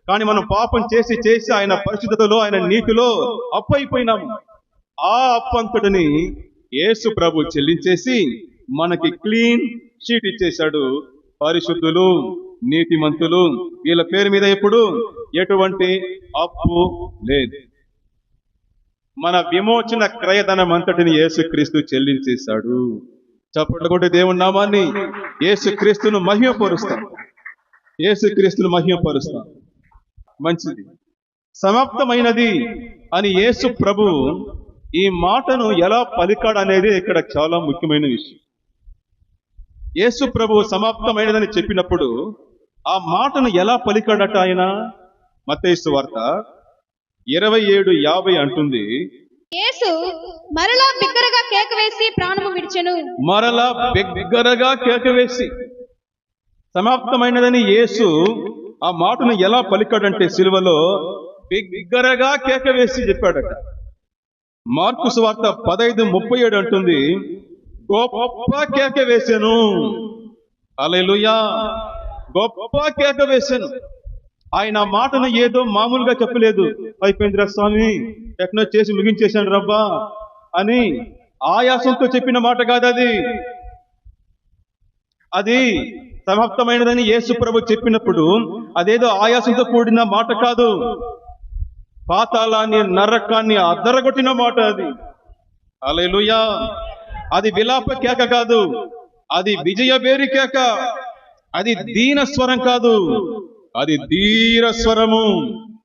కానీ మనం పాపం చేసి ఆయన పరిశుద్ధతలో, ఆయన నీతిలో అప్పు అయిపోయినాము. ఆ అప్పంతటిని యేసు ప్రభు చెల్లించేసి మనకి క్లీన్ షీట్ ఇచ్చేశాడు. పరిశుద్ధులు, నీతిమంతులు, వీళ్ళ పేరు మీద ఇప్పుడు ఎటువంటి అప్పు లేదు. మన విమోచన క్రయధనం అంతటిని యేసుక్రీస్తు చెల్లించేశాడు. చప్పట్లు కొట్టి దేవుని నామాన్ని, యేసుక్రీస్తును మహిమపరుస్తాం. యేసుక్రీస్తును మహిమపరుస్తాం. మంచిది. సమాప్తమైనది అని యేసు ప్రభు ఈ మాటను ఎలా పలికాడు అనేది ఇక్కడ చాలా ముఖ్యమైన విషయం. యేసు ప్రభువు సమాప్తమైనదని చెప్పినప్పుడు ఆ మాటను ఎలా పలికాడట ఆయన? మత్తయి సువార్త 27:50 అంటుంది, యేసు మరలా బిగ్గరగా కేక వేసి ప్రాణము విడిచెను. మరలా బిగ్గరగా కేక వేసి. సమాప్తమైనదని యేసు ఆ మాటను ఎలా పలికాడంటే సిలువలో బిగ్గరగా కేక వేసి చెప్పాడట. మార్కు సువార్త 15:37 అంటుంది, గొప్ప కేక వేశాను. హల్లెలూయా, గొప్ప కేక వేశాను. ఆయన మాటను ఏదో మామూలుగా చెప్పలేదు, అయిపోయిందిరా స్వామి, ఎక్కడో చేసి ముగించేశాను రబ్బా అని ఆయాసంతో చెప్పిన మాట కాదు అది. అది సమాప్తమైనదని యేసు ప్రభు చెప్పినప్పుడు అదేదో ఆయాసంతో కూడిన మాట కాదు, పాతాళాన్ని నరకాన్ని అద్దరగొట్టిన మాట అది. హల్లెలూయా, అది విలాప కేక కాదు, అది విజయబేరి కేక, అది దీన స్వరం కాదు, అది ధీర స్వరము,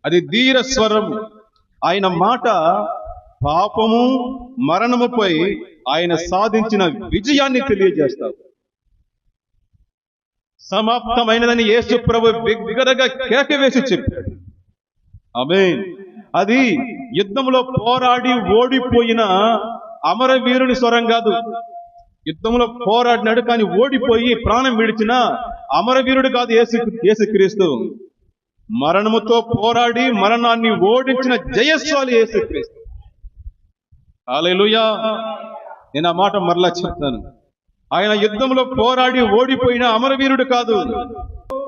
అది ధీర స్వరము. ఆయన మాట పాపము మరణముపై ఆయన సాధించిన విజయాన్ని తెలియజేస్తారు. సమాప్తమైనదని యేసు ప్రభు బిగ్గరగా కేక వేసి చెప్పాడు. ఆమేన్. అది యుద్ధంలో పోరాడి ఓడిపోయిన అమరవీరుని స్వరం కాదు. యుద్ధంలో పోరాడినాడు కానీ ఓడిపోయి ప్రాణం విడిచిన అమరవీరుడు కాదు యేసుక్రీస్తు. మరణముతో పోరాడి మరణాన్ని ఓడించిన జయస్వాలి యేసుక్రీస్తు. హల్లెలూయా. నేను ఆ మాట మరలా చెప్తాను. ఆయన యుద్ధంలో పోరాడి ఓడిపోయిన అమరవీరుడు కాదు,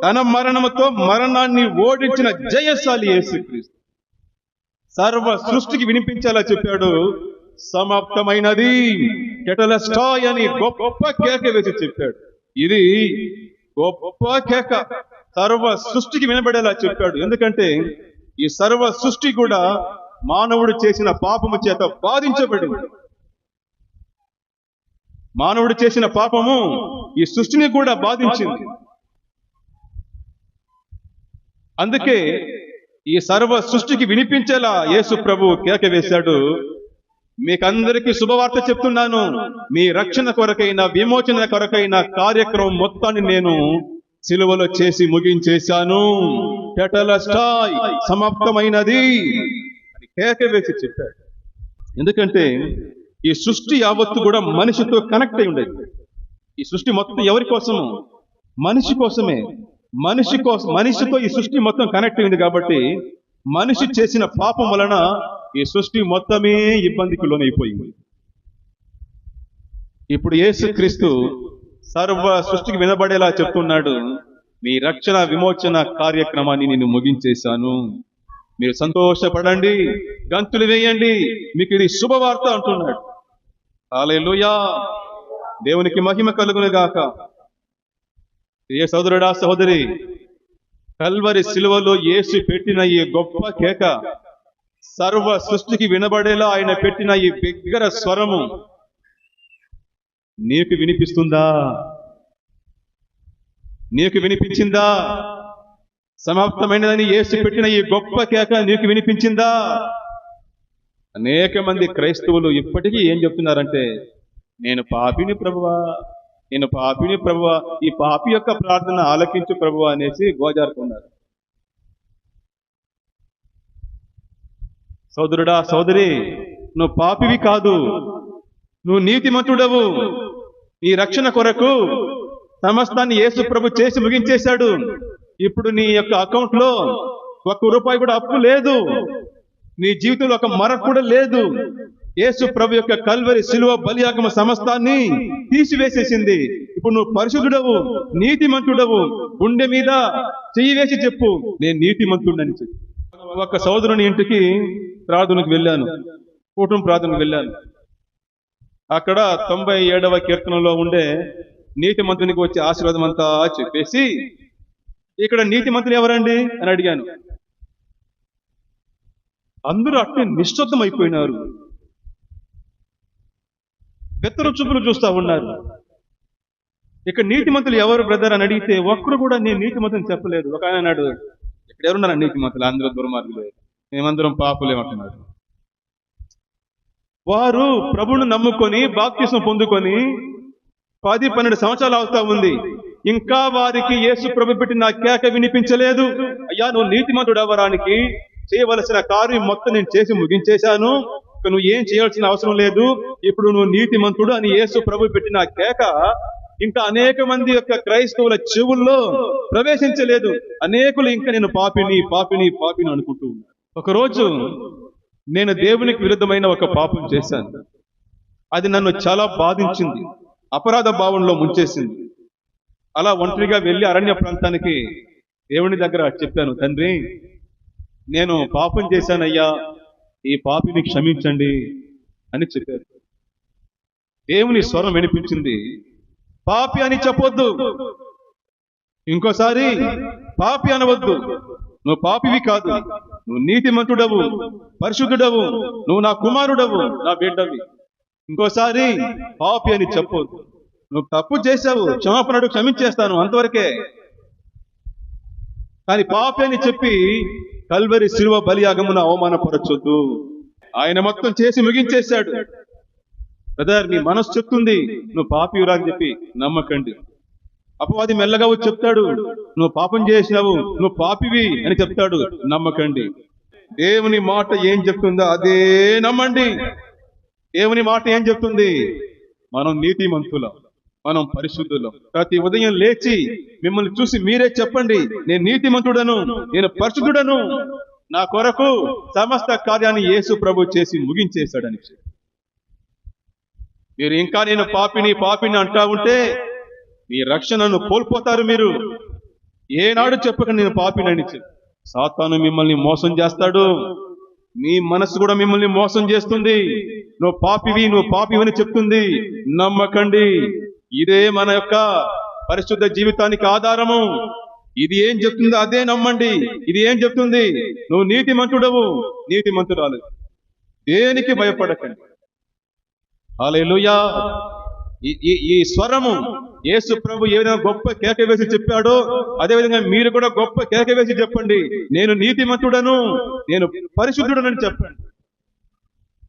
తన మరణముతో మరణాన్ని ఓడించిన జయశాలి యేసుక్రీస్తు. సర్వ సృష్టికి వినిపించేలా చెప్పాడు, సమాప్తమైనది, టెటెలస్టాయ్ అని గొప్ప కేక వేసి చెప్పాడు. ఇది గొప్ప కేక, సర్వ సృష్టికి వినబడేలా చెప్పాడు. ఎందుకంటే ఈ సర్వ సృష్టి కూడా మానవుడు చేసిన పాపము చేత బాధించబడింది. మానవుడు చేసిన పాపము ఈ సృష్టిని కూడా బాధించింది. అందుకే ఈ సర్వ సృష్టికి వినిపించేలా యేసు ప్రభు కేక వేశాడు, మీకందరికీ శుభవార్త చెప్తున్నాను, మీ రక్షణ కొరకైన విమోచన కొరకైన కార్యక్రమం మొత్తాన్ని నేను సిలువలో చేసి ముగించేశాను. టెటెలస్టాయ్, సమాప్తమైనది అని కేక వేసి చెప్పాడు. ఎందుకంటే ఈ సృష్టి యావత్తు కూడా మనిషితో కనెక్ట్ అయి ఉండేది. ఈ సృష్టి మొత్తం ఎవరి కోసము? మనిషి కోసమే. మనిషితో ఈ సృష్టి మొత్తం కనెక్ట్ అయింది. కాబట్టి మనిషి చేసిన పాపం వలన ఈ సృష్టి మొత్తమే ఇబ్బందికి లోనైపోయింది. ఇప్పుడు యేసుక్రీస్తు సర్వ సృష్టికి వినబడేలా చెప్తున్నాడు, మీ రక్షణ విమోచన కార్యక్రమాన్ని నేను ముగించేశాను, మీరు సంతోషపడండి, గంతులు వేయండి, మీకు ఇది శుభవార్త అంటున్నాడు. హల్లెలూయా, దేవునికి మహిమ కలుగును గాక. ఏ సోదరుడా సహోదరి, కల్వరి సిలువలో యేసు పెట్టిన ఈ గొప్ప కేక, సర్వ సృష్టికి వినబడేలా ఆయన పెట్టిన ఈ బిగ్గర స్వరము నీకు వినిపిస్తుందా? నీకు వినిపించిందా? సమాప్తమైనదని యేసు పెట్టిన ఈ గొప్ప కేక నీకు వినిపించిందా? అనేక మంది క్రైస్తవులు ఇప్పటికీ ఏం చెప్తున్నారంటే, నేను పాపిని ప్రభువా, నేను పాపిని ప్రభువా, ఈ పాపి యొక్క ప్రార్థన ఆలకించు ప్రభువా అనేసి గోజారుతున్నారు. సోదరుడా సోదరి, నువ్వు పాపివి కాదు, నువ్వు నీతిమంతుడవు. నీ రక్షణ కొరకు సమస్తాన్ని యేసు ప్రభు చేసి ముగించేశాడు. ఇప్పుడు నీ యొక్క అకౌంట్ లో ₹1 కూడా అప్పు లేదు, నీ జీవితంలో ఒక మరక కూడా లేదు. యేసు ప్రభు యొక్క కల్వరి సిలువ బలియాగమ సమస్తాన్ని తీసివేసేసింది. ఇప్పుడు నువ్వు పరిశుద్ధుడవు, నీతిమంతుడవు. గుండె మీద చెయ్యి వేసి చెప్పు, నేను నీతిమంతుడని చెప్పు. ఒక సోదరుని ఇంటికి ప్రార్థనకు వెళ్ళాను, కుటుంబ ప్రార్థనకు వెళ్ళాను. అక్కడ 97వ కీర్తనలో ఉండే నీతిమంతునికి వచ్చే ఆశీర్వాదం అంతా చెప్పేసి, ఇక్కడ నీతిమంతులు ఎవరండి అని అడిగాను. అందరూ అట్టే నిశ్శబ్దం అయిపోయినారు, బెత్తరు చూపులు చూస్తా ఉన్నారు. ఇక్కడ నీతిమంతులు ఎవరు బ్రదర్ అని అడిగితే ఒక్కరు కూడా నేను నీతిమంతుని చెప్పలేదు. ఒక ఆయన అన్నాడు, ఇక్కడ ఎవరున్నారు నీతిమంతులు? అందరూ దుర్మార్గులే, మేమందరం పాపులేమంటున్నారు. వారు ప్రభువును నమ్ముకొని బాప్తిస్మం పొందుకొని 10-12 సంవత్సరాలు అవుతా ఉంది. ఇంకా వారికి యేసు ప్రభు పెట్టిన కేక వినిపించలేదు. అయ్యా, నువ్వు నీతిమంతుడు అవ్వడానికి చేయవలసిన కార్యం మొత్తం నేను చేసి ముగించేశాను, ఇక నువ్వు ఏం చేయాల్సిన అవసరం లేదు, ఇప్పుడు నువ్వు నీతిమంతుడు అని యేసు ప్రభు పెట్టిన కేక ఇంకా అనేక మంది యొక్క క్రైస్తవుల చెవుల్లో ప్రవేశించలేదు. అనేకులు ఇంకా నేను పాపిని పాపిని పాపిని అనుకుంటూ ఉన్నారు. ఒకరోజు నేను దేవునికి విరుద్ధమైన ఒక పాపం చేశాను. అది నన్ను చాలా బాధించింది, అపరాధ భావంలో ముంచేసింది. అలా ఒంటరిగా వెళ్ళి అరణ్య ప్రాంతానికి దేవుని దగ్గర చెప్పాను, తండ్రి, నేను పాపం చేశానయ్యా, ఈ పాపిని క్షమించండి అని చెప్పారు. దేవుని స్వరం వినిపించింది, పాపి అని చెప్పొద్దు, ఇంకోసారి పాపి అనవద్దు, నువ్వు పాపివి కాదు, నువ్వు నీతిమంతుడవు, పరిశుద్ధుడవు, నువ్వు నా కుమారుడవు, నా బిడ్డవి, ఇంకోసారి పాపి అని చెప్పొద్దు. నువ్వు తప్పు చేశావు, క్షమాపణడు, క్షమించేస్తాను, అంతవరకే. కానీ పాపి అని చెప్పి కల్వరి శిలువ బలియాగమును అవమానపరచొద్దు. ఆయన మొత్తం చేసి ముగించేశాడు. బ్రదర్, మీ మనసు చెప్తుంది నువ్వు పాపివిరా అని చెప్పి నమ్మకండి. అపవాది మెల్లగా వచ్చి చెప్తాడు, నువ్వు పాపం చేసినావు, నువ్వు పాపివి అని చెప్తాడు, నమ్మకండి. దేవుని మాట ఏం చెప్తుందో అదే నమ్మండి. దేవుని మాట ఏం చెప్తుంది? మనం నీతిమంతులం, మనం పరిశుద్ధులం. ప్రతి ఉదయం లేచి మిమ్మల్ని చూసి మీరే చెప్పండి, నేను నీతిమంతుడను, నేను పరిశుద్ధుడను, నా కొరకు సమస్త కార్యాన్ని యేసు ప్రభు చేసి ముగించేశాడని. మీరు ఇంకా నేను పాపిని పాపిని అంటా ఉంటే మీ రక్షణను కోల్పోతారు. మీరు ఏనాడు చెప్పక నేను పాపినని. సాతాను మిమ్మల్ని మోసం చేస్తాడు, మీ మనసు కూడా మిమ్మల్ని మోసం చేస్తుంది. నువ్వు పాపివి, నువ్వు పాపివని చెప్తుంది, నమ్మకండి. ఇదే మన యొక్క పరిశుద్ధ జీవితానికి ఆధారము. ఇది ఏం చెప్తుందో అదే నమ్మండి. ఇది ఏం చెప్తుంది? నువ్వు నీతిమంతుడవు, నీతిమంతురాలు, దేనికి భయపడకండి. హల్లెలూయా. ఈ స్వరము యేసు ప్రభు ఏ విధంగా గొప్ప కేక వేసి చెప్పాడో అదే విధంగా మీరు కూడా గొప్ప కేక వేసి చెప్పండి, నేను నీతిమంతుడను, నేను పరిశుద్ధుడనని చెప్పండి.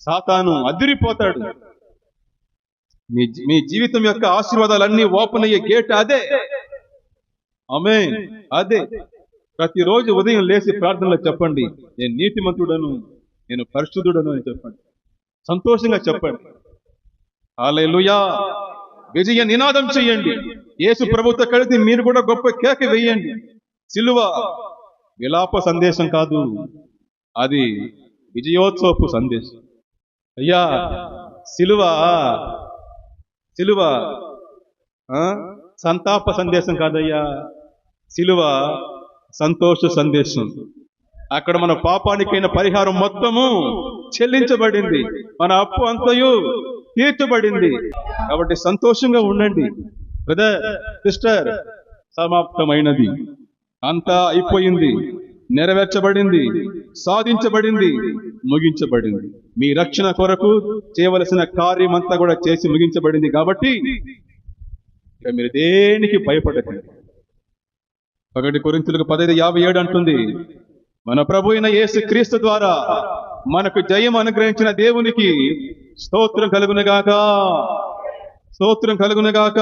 సాతాను అదిరిపోతాడు. మీ జీవితం యొక్క ఆశీర్వాదాలన్నీ ఓపెన్ అయ్యే గేట్ అదే. ఆమేన్. అదే ప్రతిరోజు ఉదయం లేచి ప్రార్థనలో చెప్పండి, నేను నీతిమంతుడను, నేను పరిశుద్ధుడను అని చెప్పండి. సంతోషంగా చెప్పండి. హల్లెలూయా. విజయ నినాదం చేయండి. యేసు ప్రభుతో కలిసి మీరు కూడా గొప్ప కేక వేయండి. సిలువ విలాప సందేశం కాదు, అది విజయోత్సవపు సందేశం. అయ్యా, సిలువ సంతాప సందేశం కాదయ్యా, సిలువ సంతోష సందేశం. అక్కడ మన పాపానికైన పరిహారం మొత్తము చెల్లించబడింది, మన అప్పు అంతయు తీర్చబడింది. కాబట్టి సంతోషంగా ఉండండి బ్రదర్, సిస్టర్. సమాప్తమైనది, అంతా అయిపోయింది, నెరవేర్చబడింది, సాధించబడింది, ముగించబడింది. మీ రక్షణ కొరకు చేయవలసిన కార్యం అంతా కూడా చేసి ముగించబడింది. కాబట్టి ఇక మీరు దేనికి భయపడకండి. 1 కొరింథీయులకు 15:57 అంటుంది, మన ప్రభు అయిన యేసు క్రీస్తు ద్వారా మనకు జయం అనుగ్రహించిన దేవునికి స్తోత్రం కలుగునుగాక, స్తోత్రం కలుగునుగాక.